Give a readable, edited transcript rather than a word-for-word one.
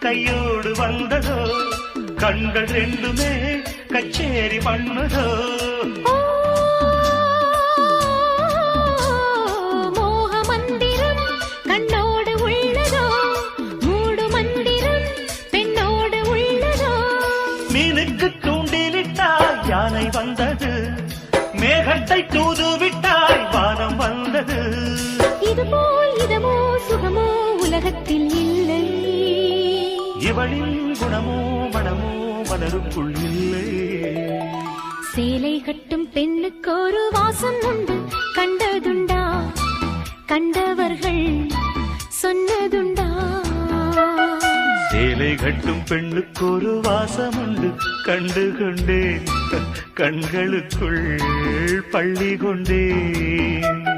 கையோடு வந்ததோ கண்கள் ரெண்டுமே கச்சேரி பண்ணுதோ யானை வந்தது மேகத்தை தூதுவிட்டாய் வானம் வந்தது இதுபோல் இதமோ சுகமோ உலகத்தில் இல்லை இவளின் குணமோ மனமோ மலருக்குள் இல்லை சேலை கட்டும் பெண்ணுக்கு ஒரு வாசம் உண்டு கண்டதுண்டா கண்டவர்கள் சொன்னதுண்டா சேலை கட்டும் பெண்ணுக்கு ஒரு வாசம் உண்டு கண்டு கொண்டேன் கண்களுக்குள் பள்ளி கொண்டேன்